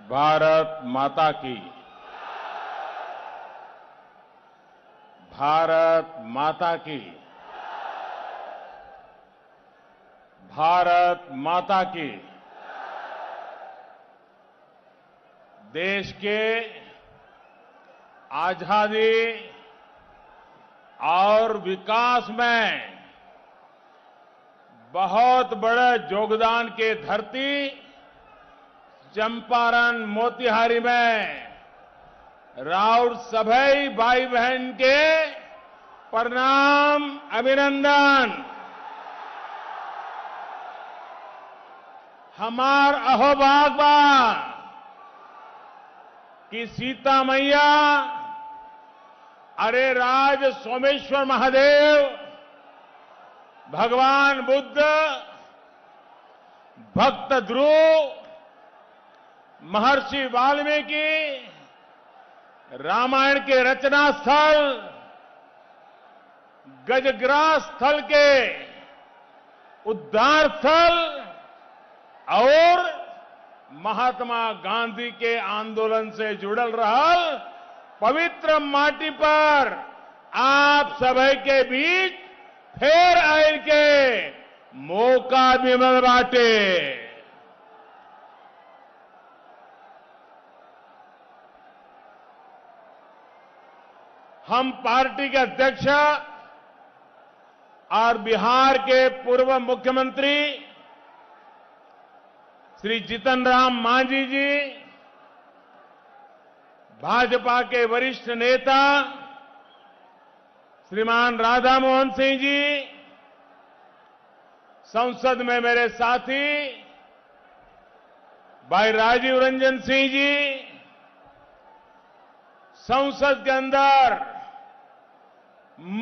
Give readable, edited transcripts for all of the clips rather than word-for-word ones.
भारत माता की। भारत माता की। भारत माता की। देश के आजादी और विकास में बहुत बड़े योगदान के धरती चंपारण मोतिहारी में राउर सभी भाई बहन के प्रणाम अभिनंदन। हमार अहोभाग बा कि सीता मैया अरे राज सोमेश्वर महादेव, भगवान बुद्ध, भक्त ध्रुव, महर्षि वाल्मीकि रामायण के रचना स्थल गजग्रास स्थल के उद्धार स्थल और महात्मा गांधी के आंदोलन से जुड़ल रहल पवित्र माटी पर आप सभी के बीच फिर आयल के मौका भी मिल बाटे। हम पार्टी के अध्यक्ष और बिहार के पूर्व मुख्यमंत्री श्री जीतन राम मांझी जी, भाजपा के वरिष्ठ नेता श्रीमान राधा मोहन सिंह जी, संसद में मेरे साथी भाई राजीव रंजन सिंह जी, संसद के अंदर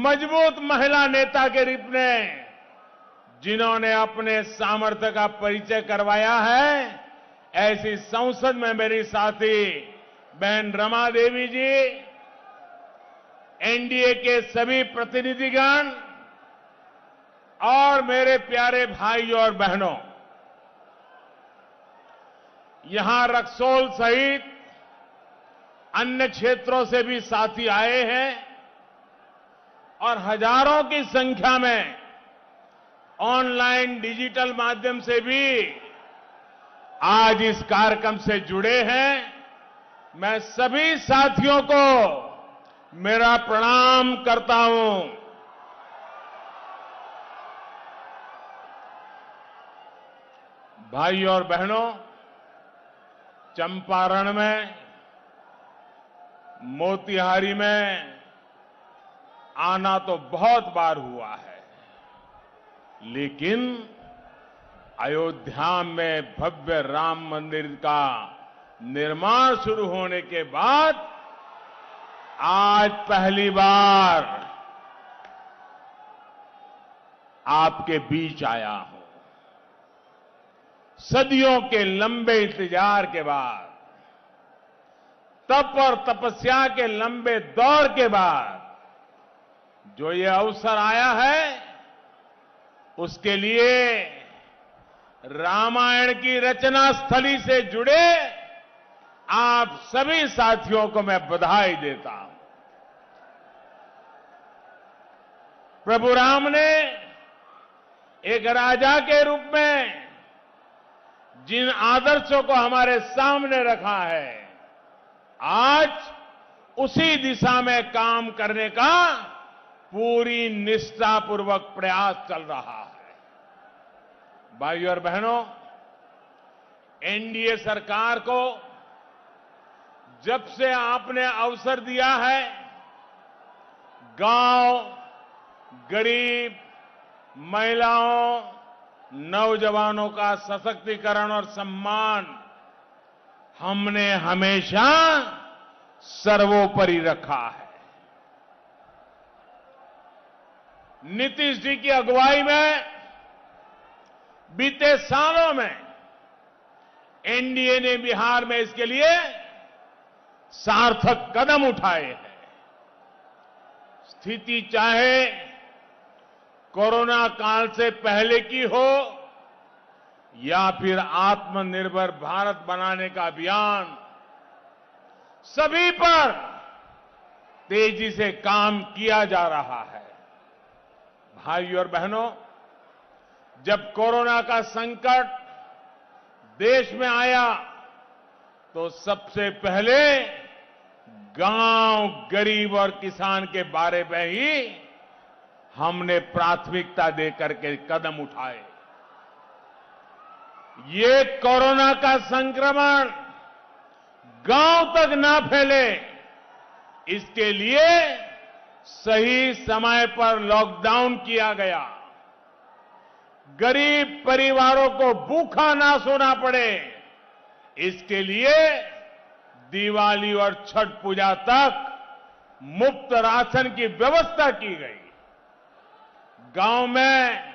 मजबूत महिला नेता के रूप में जिन्होंने अपने सामर्थ्य का परिचय करवाया है, ऐसी संसद में मेरी साथी बहन रमा देवी जी, एनडीए के सभी प्रतिनिधिगण और मेरे प्यारे भाइयों और बहनों, यहां रक्सौल सहित अन्य क्षेत्रों से भी साथी आए हैं और हजारों की संख्या में ऑनलाइन डिजिटल माध्यम से भी आज इस कार्यक्रम से जुड़े हैं। मैं सभी साथियों को मेरा प्रणाम करता हूं। भाइयों और बहनों, चंपारण में, मोतिहारी में आना तो बहुत बार हुआ है, लेकिन अयोध्या में भव्य राम मंदिर का निर्माण शुरू होने के बाद आज पहली बार आपके बीच आया हूं। सदियों के लंबे इंतजार के बाद, तप और तपस्या के लंबे दौर के बाद जो ये अवसर आया है, उसके लिए रामायण की रचना स्थली से जुड़े आप सभी साथियों को मैं बधाई देता हूं। प्रभु राम ने एक राजा के रूप में जिन आदर्शों को हमारे सामने रखा है, आज उसी दिशा में काम करने का पूरी निष्ठापूर्वक प्रयास चल रहा है। भाइयों और बहनों, एनडीए सरकार को जब से आपने अवसर दिया है, गांव, गरीब, महिलाओं, नौजवानों का सशक्तिकरण और सम्मान हमने हमेशा सर्वोपरि रखा है। नीतीश जी की अगुवाई में बीते सालों में एनडीए ने बिहार में इसके लिए सार्थक कदम उठाए हैं। स्थिति चाहे कोरोना काल से पहले की हो या फिर आत्मनिर्भर भारत बनाने का अभियान, सभी पर तेजी से काम किया जा रहा है। भाइयों और बहनों, जब कोरोना का संकट देश में आया तो सबसे पहले गांव, गरीब और किसान के बारे में ही हमने प्राथमिकता देकर के कदम उठाए। ये कोरोना का संक्रमण गांव तक ना फैले, इसके लिए सही समय पर लॉकडाउन किया गया। गरीब परिवारों को भूखा ना सोना पड़े, इसके लिए दिवाली और छठ पूजा तक मुफ्त राशन की व्यवस्था की गई। गांव में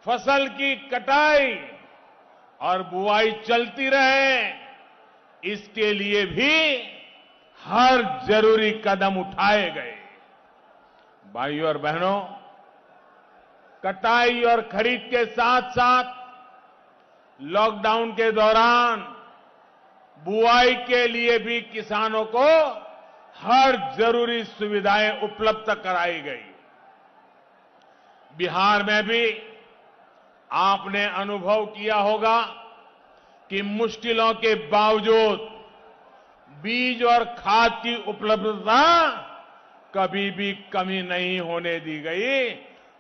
फसल की कटाई और बुआई चलती रहे, इसके लिए भी हर जरूरी कदम उठाए गए। भाइयों और बहनों, कटाई और खरीद के साथ साथ लॉकडाउन के दौरान बुआई के लिए भी किसानों को हर जरूरी सुविधाएं उपलब्ध कराई गई। बिहार में भी आपने अनुभव किया होगा कि मुश्किलों के बावजूद बीज और खाद की उपलब्धता कभी भी कमी नहीं होने दी गई,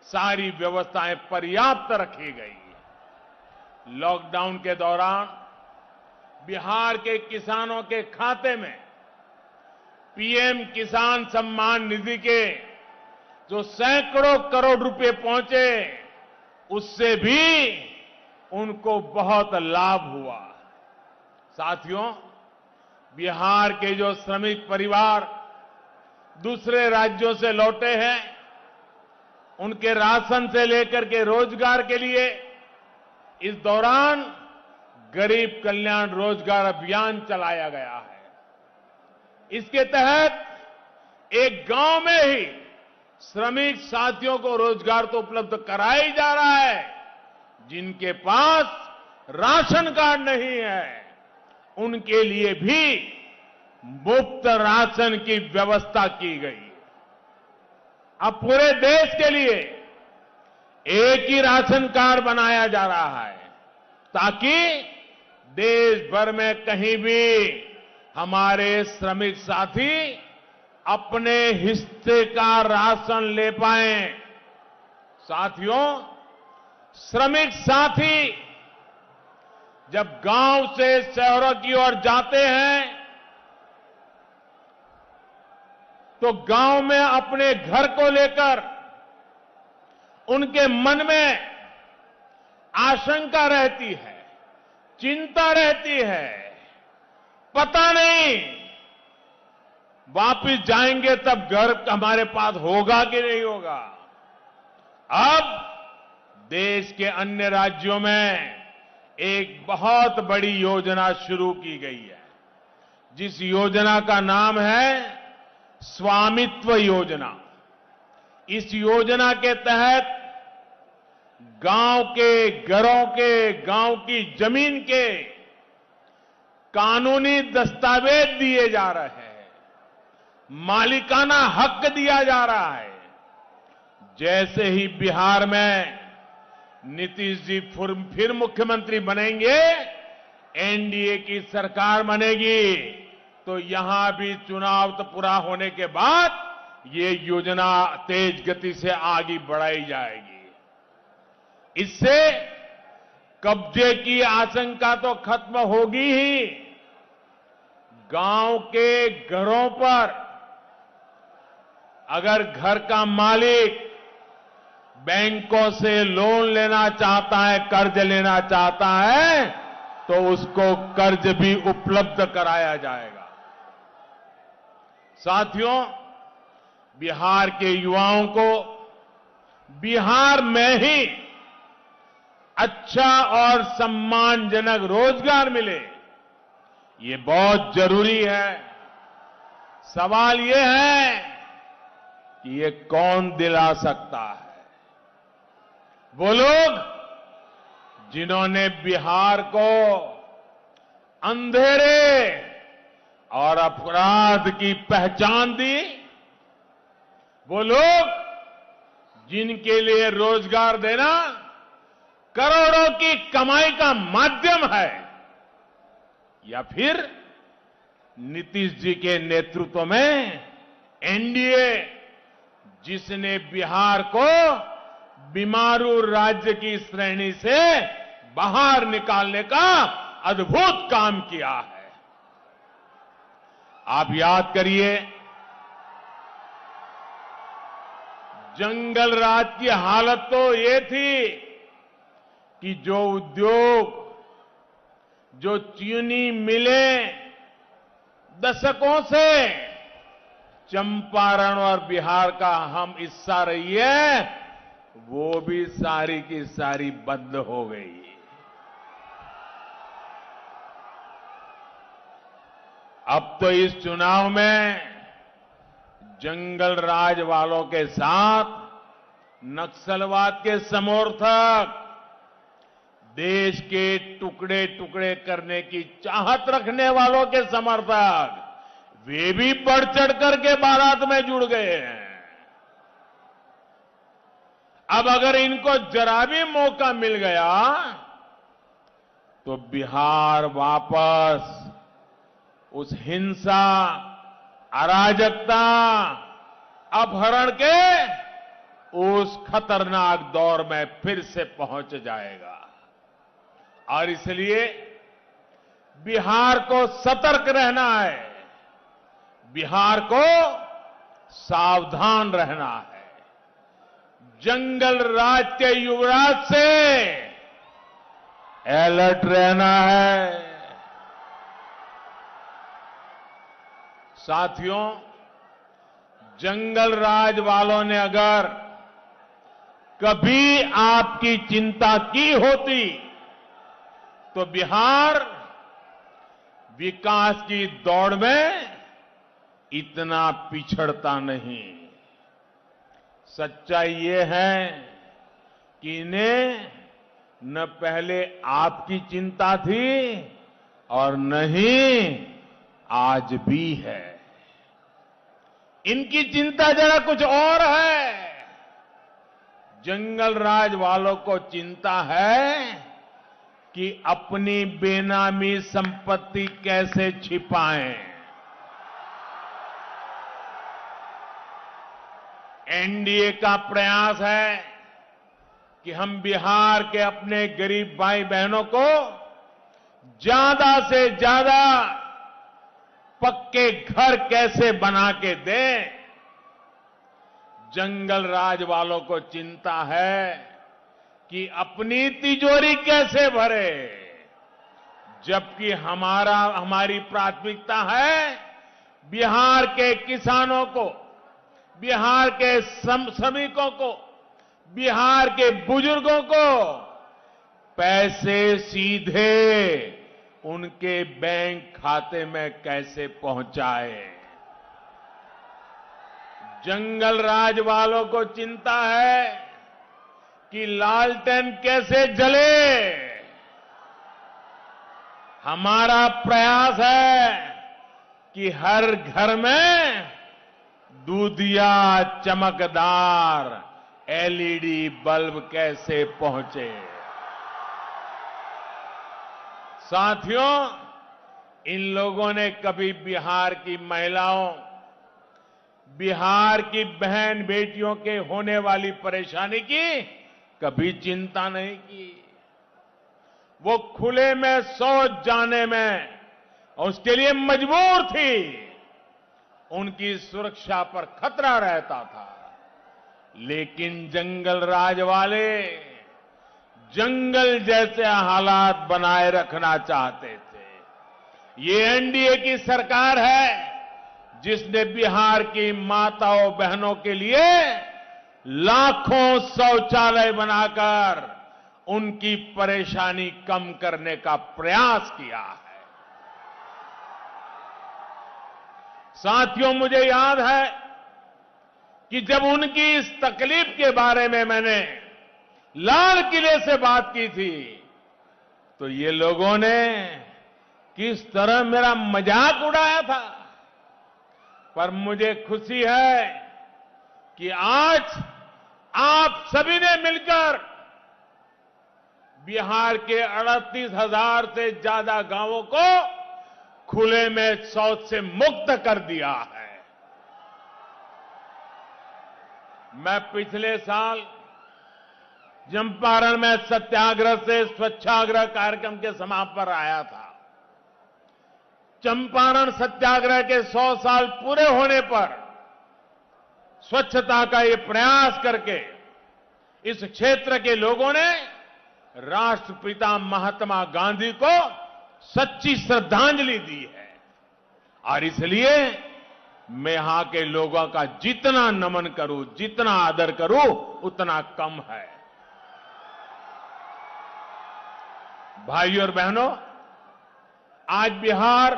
सारी व्यवस्थाएं पर्याप्त रखी गई। लॉकडाउन के दौरान बिहार के किसानों के खाते में पीएम किसान सम्मान निधि के जो सैकड़ों करोड़ रुपए पहुंचे, उससे भी उनको बहुत लाभ हुआ। साथियों, बिहार के जो श्रमिक परिवार दूसरे राज्यों से लौटे हैं, उनके राशन से लेकर के रोजगार के लिए इस दौरान गरीब कल्याण रोजगार अभियान चलाया गया है। इसके तहत एक गांव में ही श्रमिक साथियों को रोजगार तो उपलब्ध कराया ही जा रहा है, जिनके पास राशन कार्ड नहीं है उनके लिए भी मुफ्त राशन की व्यवस्था की गई। अब पूरे देश के लिए एक ही राशन कार्ड बनाया जा रहा है, ताकि देश भर में कहीं भी हमारे श्रमिक साथी अपने हिस्से का राशन ले पाएं। साथियों, श्रमिक साथी जब गांव से शहरों की ओर जाते हैं तो गांव में अपने घर को लेकर उनके मन में आशंका रहती है, चिंता रहती है। पता नहीं वापिस जाएंगे तब घर हमारे पास होगा कि नहीं होगा। अब देश के अन्य राज्यों में एक बहुत बड़ी योजना शुरू की गई है, जिस योजना का नाम है स्वामित्व योजना। इस योजना के तहत गांव के घरों के, गांव की जमीन के कानूनी दस्तावेज दिए जा रहे हैं, मालिकाना हक दिया जा रहा है। जैसे ही बिहार में नीतीश जी फिर मुख्यमंत्री बनेंगे, एनडीए की सरकार बनेगी, तो यहां भी चुनाव तो पूरा होने के बाद ये योजना तेज गति से आगे बढ़ाई जाएगी। इससे कब्जे की आशंका तो खत्म होगी ही, गांव के घरों पर अगर घर का मालिक बैंकों से लोन लेना चाहता है, कर्ज लेना चाहता है, तो उसको कर्ज भी उपलब्ध कराया जाएगा। साथियों, बिहार के युवाओं को बिहार में ही अच्छा और सम्मानजनक रोजगार मिले, ये बहुत जरूरी है। सवाल ये है कि ये कौन दिला सकता है? वो लोग जिन्होंने बिहार को अंधेरे और अपराध की पहचान दी, वो लोग जिनके लिए रोजगार देना करोड़ों की कमाई का माध्यम है, या फिर नीतीश जी के नेतृत्व में एनडीए, जिसने बिहार को बीमारू राज्य की श्रेणी से बाहर निकालने का अद्भुत काम किया है। आप याद करिए, जंगल राज की हालत तो ये थी कि जो उद्योग, जो चीनी मिलें दशकों से चंपारण और बिहार का हम हिस्सा रही है, वो भी सारी की सारी बंद हो गई। अब तो इस चुनाव में जंगल राज वालों के साथ नक्सलवाद के समर्थक, देश के टुकड़े टुकड़े करने की चाहत रखने वालों के समर्थक, वे भी बढ़ चढ़ करके बारात में जुड़ गए हैं। अब अगर इनको जरा भी मौका मिल गया तो बिहार वापस उस हिंसा, अराजकता, अपहरण के उस खतरनाक दौर में फिर से पहुंच जाएगा। और इसलिए बिहार को सतर्क रहना है, बिहार को सावधान रहना है। जंगल राज के युवराज से अलर्ट रहना है। साथियों, जंगल राज वालों ने अगर कभी आपकी चिंता की होती तो बिहार विकास की दौड़ में इतना पिछड़ता नहीं। सच्चाई ये है कि इन्हें न पहले आपकी चिंता थी और न ही आज भी है। इनकी चिंता जरा कुछ और है। जंगल राज वालों को चिंता है कि अपनी बेनामी संपत्ति कैसे छिपाएं। एनडीए का प्रयास है कि हम बिहार के अपने गरीब भाई बहनों को ज्यादा से ज्यादा पक्के घर कैसे बना के दें। जंगल राज वालों को चिंता है कि अपनी तिजोरी कैसे भरे, जबकि हमारी प्राथमिकता है बिहार के किसानों को, बिहार के श्रमिकों को, बिहार के बुजुर्गों को पैसे सीधे उनके बैंक खाते में कैसे पहुंचाए। जंगल राज वालों को चिंता है कि लालटेन कैसे जले। हमारा प्रयास है कि हर घर में दूधिया चमकदार एलईडी बल्ब कैसे पहुंचे। साथियों, इन लोगों ने कभी बिहार की महिलाओं, बिहार की बहन बेटियों के होने वाली परेशानी की कभी चिंता नहीं की। वो खुले में शौच जाने में उसके लिए मजबूर थी। उनकी सुरक्षा पर खतरा रहता था। लेकिन जंगल राज वाले जंगल जैसे हालात बनाए रखना चाहते थे। ये एनडीए की सरकार है जिसने बिहार की माताओं बहनों के लिए लाखों शौचालय बनाकर उनकी परेशानी कम करने का प्रयास किया है। साथियों, मुझे याद है कि जब उनकी इस तकलीफ के बारे में मैंने लाल किले से बात की थी तो ये लोगों ने किस तरह मेरा मजाक उड़ाया था। पर मुझे खुशी है कि आज आप सभी ने मिलकर बिहार के 38,000 से ज्यादा गांवों को खुले में शौच से मुक्त कर दिया है। मैं पिछले साल चंपारण में सत्याग्रह से स्वच्छाग्रह कार्यक्रम के समापन पर आया था। चंपारण सत्याग्रह के 100 साल पूरे होने पर स्वच्छता का ये प्रयास करके इस क्षेत्र के लोगों ने राष्ट्रपिता महात्मा गांधी को सच्ची श्रद्धांजलि दी है और इसलिए मैं यहां के लोगों का जितना नमन करूं, जितना आदर करूं, उतना कम है। भाइयों और बहनों, आज बिहार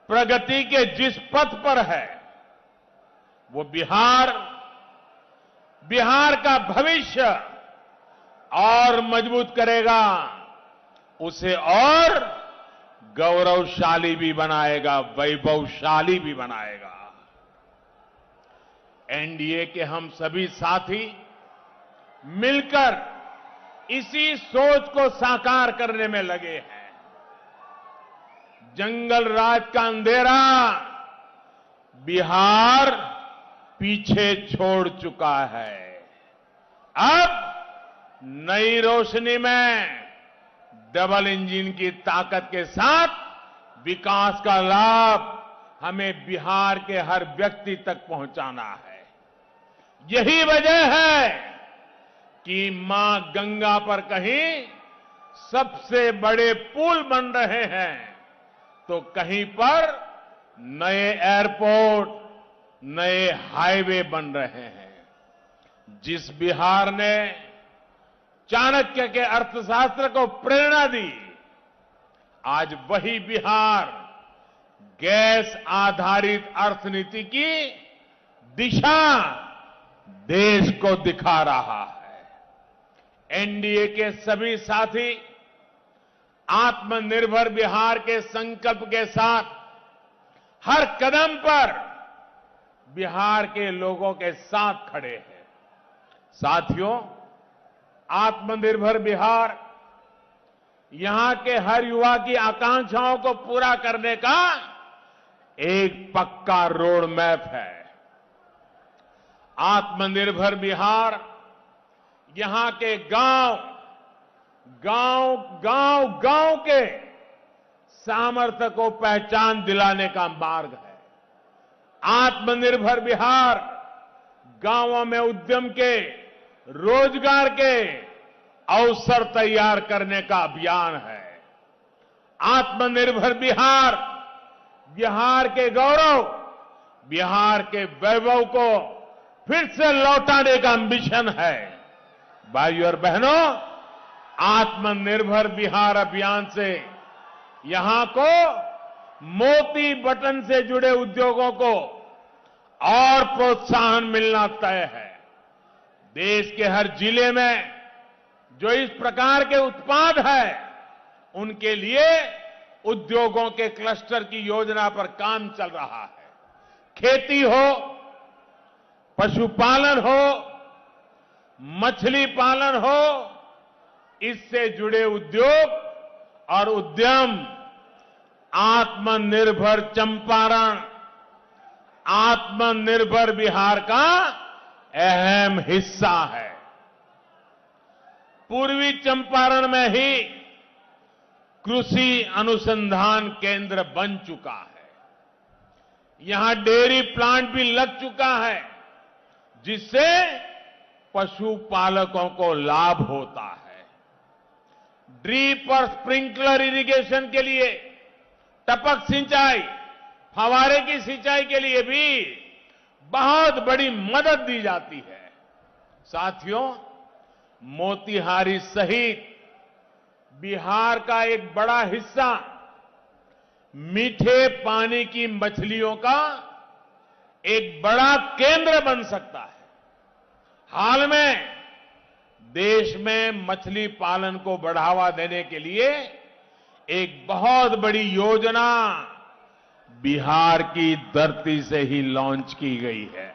प्रगति के जिस पथ पर है, वो बिहार का भविष्य और मजबूत करेगा, उसे और गौरवशाली भी बनाएगा, वैभवशाली भी बनाएगा। एनडीए के हम सभी साथी मिलकर इसी सोच को साकार करने में लगे हैं। जंगल राज का अंधेरा बिहार पीछे छोड़ चुका है। अब नई रोशनी में डबल इंजन की ताकत के साथ विकास का लाभ हमें बिहार के हर व्यक्ति तक पहुंचाना है। यही वजह है कि मां गंगा पर कहीं सबसे बड़े पुल बन रहे हैं, तो कहीं पर नए एयरपोर्ट, नए हाईवे बन रहे हैं। जिस बिहार ने चाणक्य के अर्थशास्त्र को प्रेरणा दी, आज वही बिहार गैस आधारित अर्थनीति की दिशा देश को दिखा रहा है। एनडीए के सभी साथी आत्मनिर्भर बिहार के संकल्प के साथ हर कदम पर बिहार के लोगों के साथ खड़े हैं। साथियों, आत्मनिर्भर बिहार यहां के हर युवा की आकांक्षाओं को पूरा करने का एक पक्का रोड मैप है। आत्मनिर्भर बिहार यहां के गांव के सामर्थ्य को पहचान दिलाने का मार्ग है। आत्मनिर्भर बिहार गांवों में उद्यम के, रोजगार के अवसर तैयार करने का अभियान है। आत्मनिर्भर बिहार बिहार के गौरव, बिहार के वैभव को फिर से लौटाने का मिशन है। भाइयों और बहनों, आत्मनिर्भर बिहार अभियान से यहां को मोती बटन से जुड़े उद्योगों को और प्रोत्साहन मिलना तय है। देश के हर जिले में जो इस प्रकार के उत्पाद हैं, उनके लिए उद्योगों के क्लस्टर की योजना पर काम चल रहा है। खेती हो, पशुपालन हो, मछली पालन हो, इससे जुड़े उद्योग और उद्यम आत्मनिर्भर चंपारण, आत्मनिर्भर बिहार का अहम हिस्सा है। पूर्वी चंपारण में ही कृषि अनुसंधान केंद्र बन चुका है। यहां डेयरी प्लांट भी लग चुका है, जिससे पशुपालकों को लाभ होता है। ड्रिप और स्प्रिंकलर इरिगेशन के लिए, टपक सिंचाई, फवारे की सिंचाई के लिए भी बहुत बड़ी मदद दी जाती है। साथियों, मोतिहारी सहित बिहार का एक बड़ा हिस्सा मीठे पानी की मछलियों का एक बड़ा केंद्र बन सकता है। हाल में देश में मछली पालन को बढ़ावा देने के लिए एक बहुत बड़ी योजना बिहार की धरती से ही लॉन्च की गई है।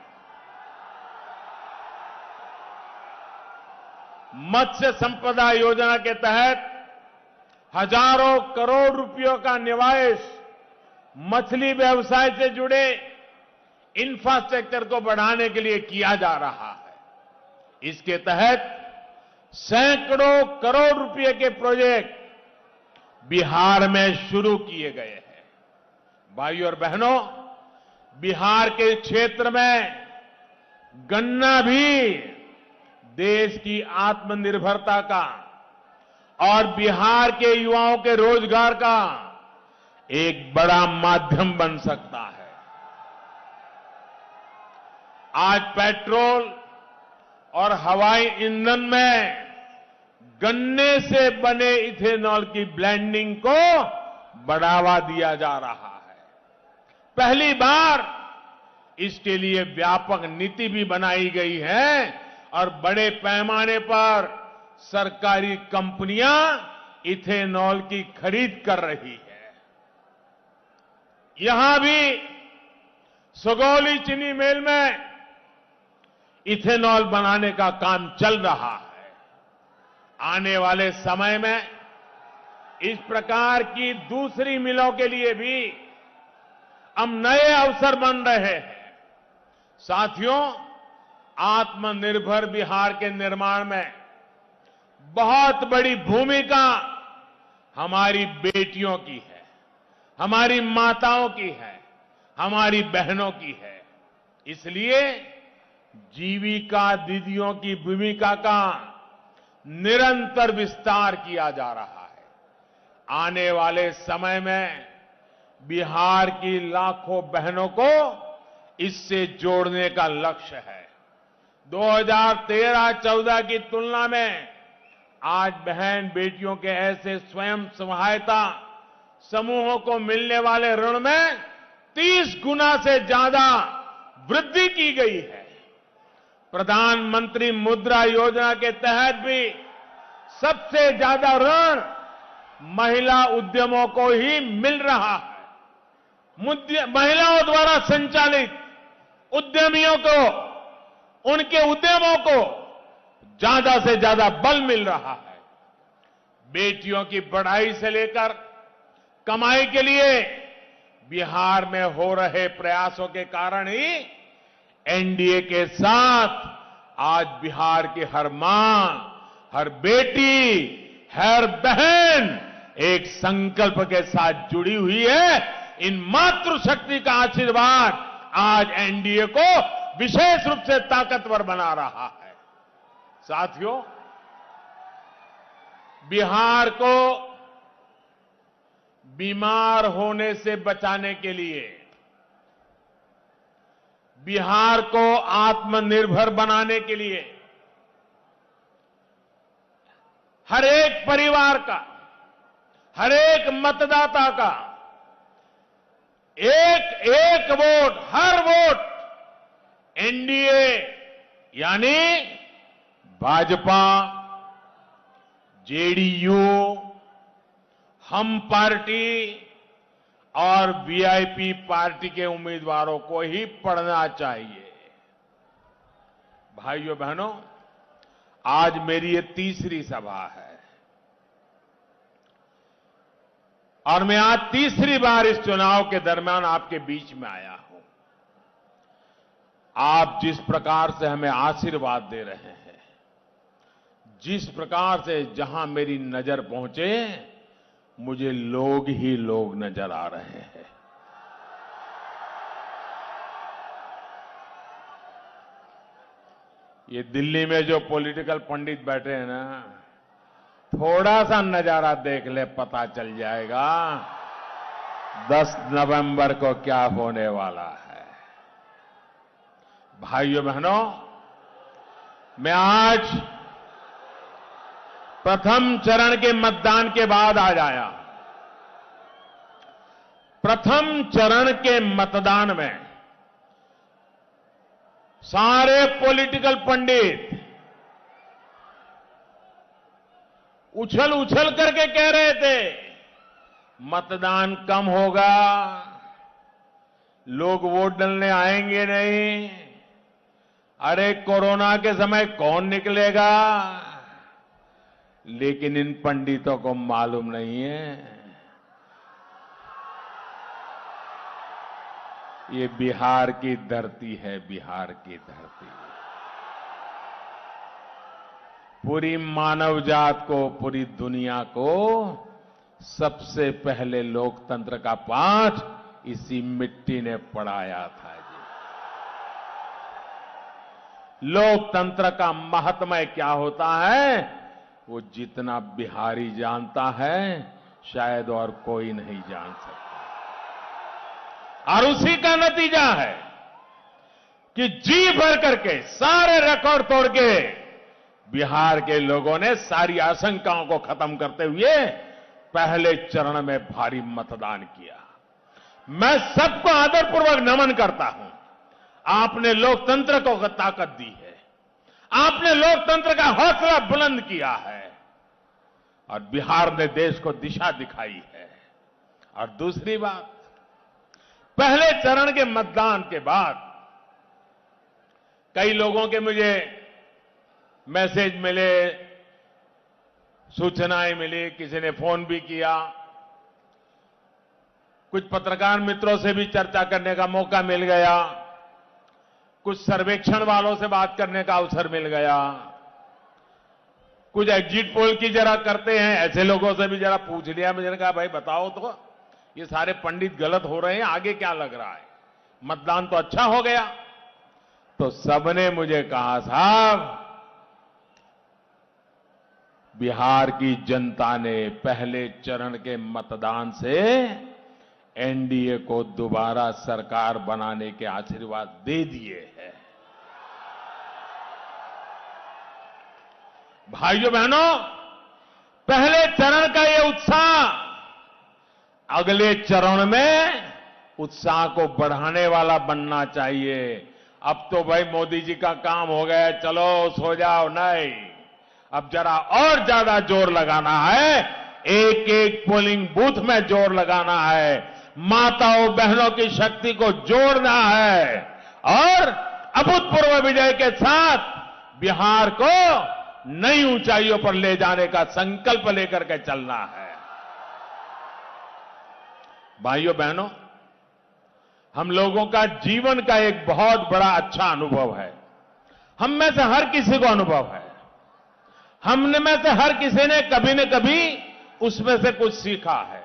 मत्स्य संपदा योजना के तहत हजारों करोड़ रुपयों का निवेश मछली व्यवसाय से जुड़े इंफ्रास्ट्रक्चर को बढ़ाने के लिए किया जा रहा है। इसके तहत सैकड़ों करोड़ रुपए के प्रोजेक्ट बिहार में शुरू किए गए हैं। भाइयों और बहनों, बिहार के क्षेत्र में गन्ना भी देश की आत्मनिर्भरता का और बिहार के युवाओं के रोजगार का एक बड़ा माध्यम बन सकता है। आज पेट्रोल और हवाई ईंधन में गन्ने से बने इथेनॉल की ब्लेंडिंग को बढ़ावा दिया जा रहा है। पहली बार इसके लिए व्यापक नीति भी बनाई गई है और बड़े पैमाने पर सरकारी कंपनियां इथेनॉल की खरीद कर रही है। यहां भी सगौली चीनी मिल में इथेनॉल बनाने का काम चल रहा है। आने वाले समय में इस प्रकार की दूसरी मिलों के लिए भी अब नए अवसर बन रहे हैं। साथियों, आत्मनिर्भर बिहार के निर्माण में बहुत बड़ी भूमिका हमारी बेटियों की है, हमारी माताओं की है, हमारी बहनों की है। इसलिए जीविका दीदियों की भूमिका का निरंतर विस्तार किया जा रहा है। आने वाले समय में बिहार की लाखों बहनों को इससे जोड़ने का लक्ष्य है। 2013-14 की तुलना में आज बहन बेटियों के ऐसे स्वयं सहायता समूहों को मिलने वाले ऋण में 30 गुना से ज्यादा वृद्धि की गई है। प्रधानमंत्री मुद्रा योजना के तहत भी सबसे ज्यादा ऋण महिला उद्यमों को ही मिल रहा है। महिलाओं द्वारा संचालित उद्यमियों को, उनके उद्यमों को ज्यादा से ज्यादा बल मिल रहा है। बेटियों की पढ़ाई से लेकर कमाई के लिए बिहार में हो रहे प्रयासों के कारण ही एनडीए के साथ आज बिहार की हर मां, हर बेटी, हर बहन एक संकल्प के साथ जुड़ी हुई है। इन मातृशक्ति का आशीर्वाद आज एनडीए को विशेष रूप से ताकतवर बना रहा है। साथियों, बिहार को बीमार होने से बचाने के लिए, बिहार को आत्मनिर्भर बनाने के लिए हर एक परिवार का, हर एक मतदाता का एक एक वोट, हर वोट एनडीए यानी भाजपा, जेडीयू, हम पार्टी और वीआईपी पार्टी के उम्मीदवारों को ही पड़ना चाहिए। भाइयों बहनों, आज मेरी ये तीसरी सभा है और मैं आज तीसरी बार इस चुनाव के दरमियान आपके बीच में आया हूं। आप जिस प्रकार से हमें आशीर्वाद दे रहे हैं, जिस प्रकार से जहां मेरी नजर पहुंचे, मुझे लोग ही लोग नजर आ रहे हैं। ये दिल्ली में जो पॉलिटिकल पंडित बैठे हैं ना, थोड़ा सा नजारा देख ले, पता चल जाएगा 10 नवंबर को क्या होने वाला है। भाइयों बहनों, मैं आज प्रथम चरण के मतदान के बाद आज आया। प्रथम चरण के मतदान में सारे पॉलिटिकल पंडित उछल उछल करके कह रहे थे मतदान कम होगा, लोग वोट डालने आएंगे नहीं, अरे कोरोना के समय कौन निकलेगा। लेकिन इन पंडितों को मालूम नहीं है ये बिहार की धरती है, बिहार की धरती। पूरी मानव जात को, पूरी दुनिया को सबसे पहले लोकतंत्र का पाठ इसी मिट्टी ने पढ़ाया था जी। लोकतंत्र का महात्म्य क्या होता है वो जितना बिहारी जानता है शायद और कोई नहीं जान सकता। और उसी का नतीजा है कि जी भर करके सारे रिकॉर्ड तोड़ के बिहार के लोगों ने सारी आशंकाओं को खत्म करते हुए पहले चरण में भारी मतदान किया। मैं सबको आदरपूर्वक नमन करता हूं। आपने लोकतंत्र को ताकत दी है, आपने लोकतंत्र का हौसला बुलंद किया है और बिहार ने देश को दिशा दिखाई है। और दूसरी बात, पहले चरण के मतदान के बाद कई लोगों के मुझे मैसेज मिले, सूचनाएं मिली, किसी ने फोन भी किया, कुछ पत्रकार मित्रों से भी चर्चा करने का मौका मिल गया, कुछ सर्वेक्षण वालों से बात करने का अवसर मिल गया, कुछ एग्जिट पोल की जरा करते हैं ऐसे लोगों से भी जरा पूछ लिया। मैंने कहा भाई बताओ तो ये सारे पंडित गलत हो रहे हैं, आगे क्या लग रहा है, मतदान तो अच्छा हो गया। तो सबने मुझे कहा साहब बिहार की जनता ने पहले चरण के मतदान से एनडीए को दोबारा सरकार बनाने के आशीर्वाद दे दिए हैं। भाइयों बहनों, पहले चरण का ये उत्साह अगले चरण में उत्साह को बढ़ाने वाला बनना चाहिए। अब तो भाई मोदी जी का काम हो गया, चलो सो जाओ, नहीं, अब जरा और ज्यादा जोर लगाना है, एक एक पोलिंग बूथ में जोर लगाना है, माताओं बहनों की शक्ति को जोड़ना है और अभूतपूर्व विजय के साथ बिहार को नई ऊंचाइयों पर ले जाने का संकल्प लेकर के चलना है। भाइयों बहनों, हम लोगों का जीवन का एक बहुत बड़ा अच्छा अनुभव है, हम में से हर किसी को अनुभव है, हमने में से हर किसी ने कभी न कभी उसमें से कुछ सीखा है।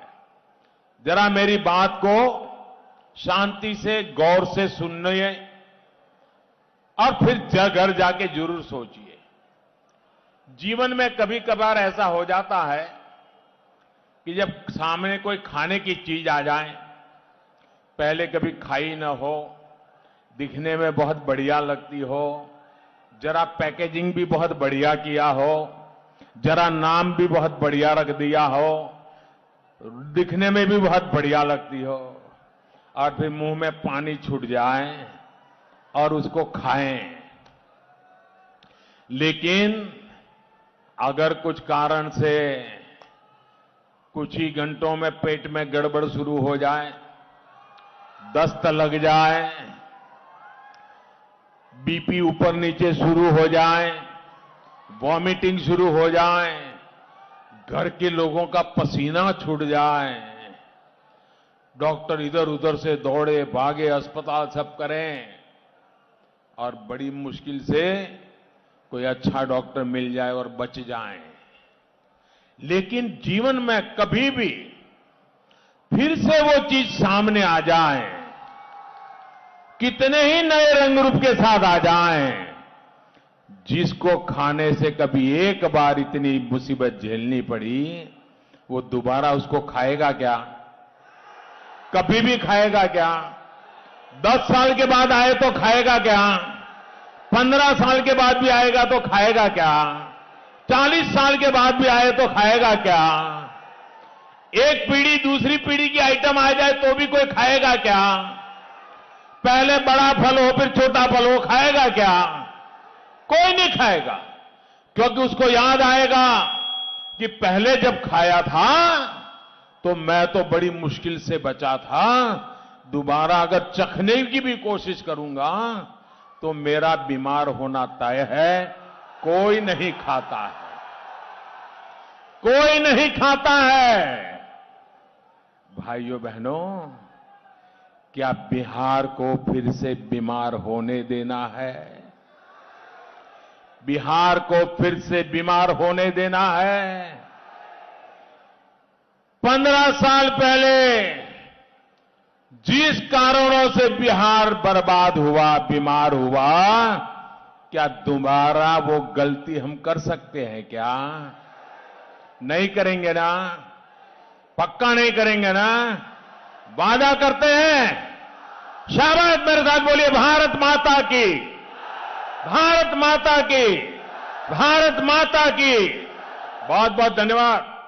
जरा मेरी बात को शांति से गौर से सुनिए और फिर घर जाके जरूर सोचिए। जीवन में कभी कभार ऐसा हो जाता है कि जब सामने कोई खाने की चीज आ जाए, पहले कभी खाई न हो, दिखने में बहुत बढ़िया लगती हो, जरा पैकेजिंग भी बहुत बढ़िया किया हो, जरा नाम भी बहुत बढ़िया रख दिया हो, दिखने में भी बहुत बढ़िया लगती हो, और फिर मुंह में पानी छूट जाए और उसको खाएं। लेकिन अगर कुछ कारण से कुछ ही घंटों में पेट में गड़बड़ शुरू हो जाए, दस्त लग जाए, बीपी ऊपर नीचे शुरू हो जाए, वॉमिटिंग शुरू हो जाए, घर के लोगों का पसीना छूट जाए, डॉक्टर इधर उधर से दौड़े भागे, अस्पताल सब करें और बड़ी मुश्किल से कोई अच्छा डॉक्टर मिल जाए और बच जाए। लेकिन जीवन में कभी भी फिर से वो चीज सामने आ जाए, कितने ही नए रंग रूप के साथ आ जाएं, जिसको खाने से कभी एक बार इतनी मुसीबत झेलनी पड़ी, वो दोबारा उसको खाएगा क्या? कभी भी खाएगा क्या? 10 साल के बाद आए तो खाएगा क्या? 15 साल के बाद भी आएगा तो खाएगा क्या? 40 साल के बाद भी आए तो खाएगा क्या? एक पीढ़ी दूसरी पीढ़ी की आइटम आ जाए तो भी कोई खाएगा क्या? पहले बड़ा फल हो फिर छोटा फल हो, खाएगा क्या? कोई नहीं खाएगा, क्योंकि उसको याद आएगा कि पहले जब खाया था तो मैं तो बड़ी मुश्किल से बचा था, दोबारा अगर चखने की भी कोशिश करूंगा तो मेरा बीमार होना तय है। कोई नहीं खाता है, कोई नहीं खाता है। भाइयों बहनों, क्या बिहार को फिर से बीमार होने देना है? बिहार को फिर से बीमार होने देना है? 15 साल पहले जिस कारणों से बिहार बर्बाद हुआ, बीमार हुआ, क्या दोबारा वो गलती हम कर सकते हैं क्या? नहीं करेंगे ना? पक्का नहीं करेंगे ना? वादा करते हैं? शाबाश, मेरे साथ बोलिए, भारत माता की, भारत माता की, भारत माता की। बहुत बहुत धन्यवाद।